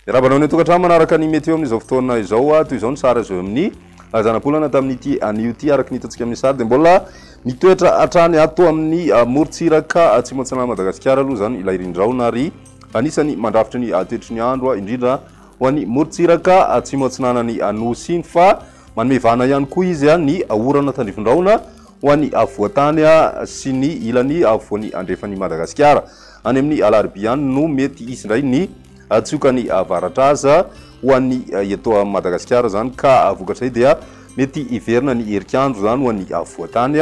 Rabanao ny tokantrano manaraka ny météo amin'izao fotoana izao toy izao ny sary azo amin'ny zanapolana tamin'ity an'ity araka ny hitantsika amin'ny sary dia mbola mitoetra hatrany ato amin'ny morontsiraka atsimo antsinana Madagasikara aloha zany ilay rindraona ary anisany mandrafitra ny toetry ny andro indrindra ho an'ny morontsiraka atsimo antsinanany anosy fa manome vana ihany koa izy ny orana tandrifondraona ho an'ny avoatany sy ny ilany avoan'ny andrefan'ny Madagasikara any amin'ny alarobia any no mety isy indray ny atsiokany avaratra aza ho an'ny eto Madagasikara zany ka vokatray dia mety iverina ny herikandro zany ho an'ny avoatany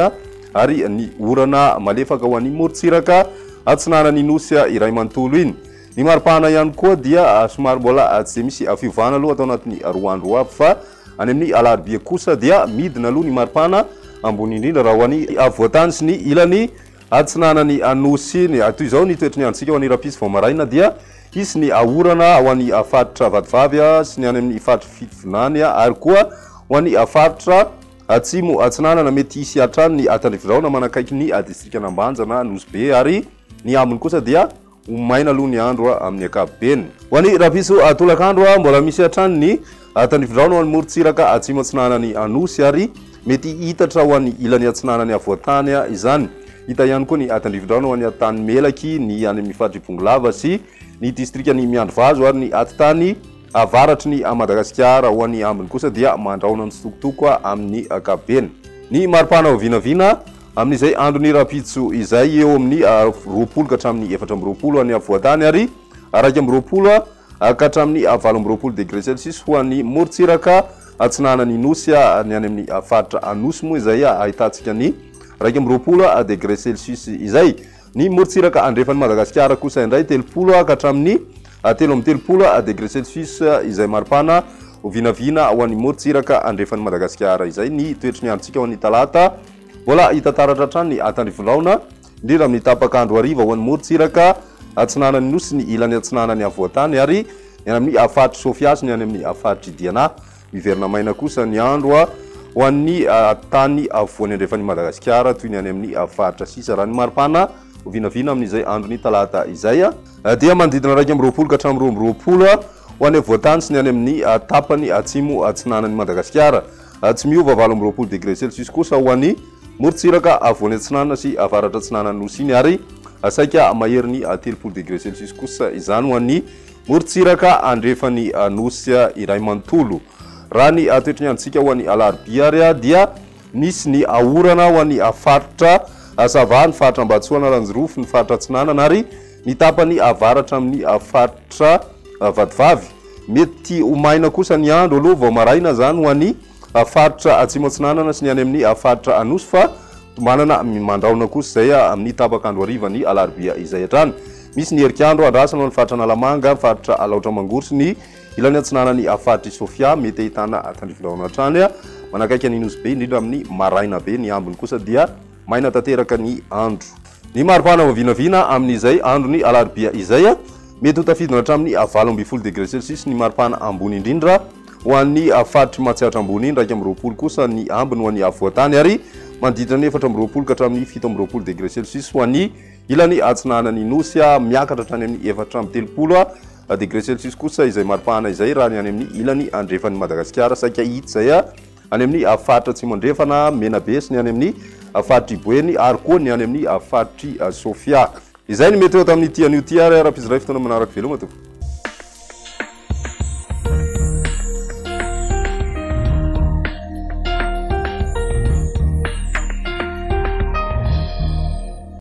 ary ny orana malefaka ho an'ny morontsiraka atsinanany nosy iray manontolo iny. Ny maripana ihany koa dia somary mbola tsy misy fiovana aloha atao anatin'ny roa andro avy fa any amin'ny alarobia kosa dia midina aloha ny maripana ambony indrindra raha ho an'ny avoatany sy ny ilany atsinanany anosy ny toy izao ny toetry ny androntsika ho an'ny rapisy vao maraina dia isy ny orana ho an'ny faritra vadivavy sy ny any amin'ny faritra Fifaliana ary koa ho an'ny faritra atsimo atsinanana mety isy hatrany ny tandrifondraona manakaiky ny distrika Anambanja na Nosy ary ny ambiny kosa dia maina aloha ny andro amin'ny ankapobeny. Ho an'ny rapiso tolakandro mbola misy hatrany ny tandrifondraona ho an'ny morontsiraka atsimo atsinanany anosy ary mety hitatra ho an'ny ilany atsinanany avoatany izany. Hita ihany koa ny tandrifondraona ho an'ny tany melaky ny any amin'ny faritra Ibongolava sy ny distrikany Miandrovazo ary ny atitany avaratry ny Madagasikara ho an'ny ambiny kosa dia mandraona ny sitokotoko amin'ny ankapobeny. Ny maripana ho vinavina amin'izay andron'ny rapitso izay eo amin'ny 20 ka hatramin'ny 4 any avoatany ary 2 ka hatramin'ny 4 degré Celsius ho an'ny morontsiraka atsinanany nosy ny any amin'ny faritra anosy moa izay ahitantsika ny 20 degré Celsius izay. Ny morontsiraka andrefan'ny Madagasikara kosa indray 30 ka hatramin'ny 3 degré Celsius izay maripana ho vinavina ho an'ny morontsiraka andrefan'ny Madagasikara izay ny toetry ny androntsika ho an'ny talata mbola hitantaratra hatrany ny tandrifondraona indrindra amin'ny tapakandro hariva ho an'ny morontsiraka atsinanany nosy ny ilany atsinanany avoatany ary ny any amin'ny faritra Sofia sy ny any amin'ny faritra Diana miverina maina kosa ny andro ho an'ny tany avoan'ny andrefan'ny Madagasikara toy ny any amin'ny faritra sisa raha ny maripana ho vinavina amin'izay andron'ny talata izay dia manodidina 20 ka hatramin'ny 20 ho an'ny avoatany sy ny any amin'ny tapany atsimo atsinanany Madagasikara tsy miova 20 degré Celsius kosa ho an'ny morontsiraka avoan'ny atsinanana sy avaratra atsinanany nosy iny ary saika maherin'ny 30 degré Celsius kosa izany ho an'ny morontsiraka andrefan'ny nosy iray manontolo. Raha ny toetry ny androntsika ho an'ny alarobia ary dia misy ny orana ho an'ny faritra Sava ny faritra Ambatsoana Lanjirofo ny faritra atsinanana ary ny tapany avaratra amin'ny faritra vadivavy mety ho maina kosa ny andro aloha vao maraina zany ho an'ny faritra atsimo atsinanana sy ny any amin'ny faritra anosy fa manana mandraona kosa izay amin'ny tapakandro hariva ny alarobia izay hatrany. Misy ny herikandro andrasana ho an'ny faritra Analamanga, faritra Alaotra Mangoro sy ny ilany atsinanany faritra Sofia mety ahitana tandrifondraona hatrany manakaiky ny Nosy be indrindra amin'ny maraina be ny ambiny kosa dia maina tanteraka ny andro. Ny maripana ho vinavina amin'izay andron'ny alarobia izay mety ho tafidina hatramin'ny 20 degré Celsius ny maripana ambony indrindra ho an'ny faritra matsiatra ambony iny 20 kosa ny ambiny ho an'ny avoatany ary manodidina ny 4 ka hatramin'ny 17 degré Celsius ho an'ny ilany atsinanany nosy miakatra hatrany amin'ny 4 degré Celsius kosa izay maripana izay raha ny any amin'ny ilany andrefan'ny Madagasikara saika hita izay any amin'ny faritra atsimo andrefana Menabe sy ny any amin'ny faritra Iboeny ary koa ny any amin'ny faritra Sofia. Izay ny météo tamin'ity an'ity ary rapizy ray fotoana manaraka veloma tompoko.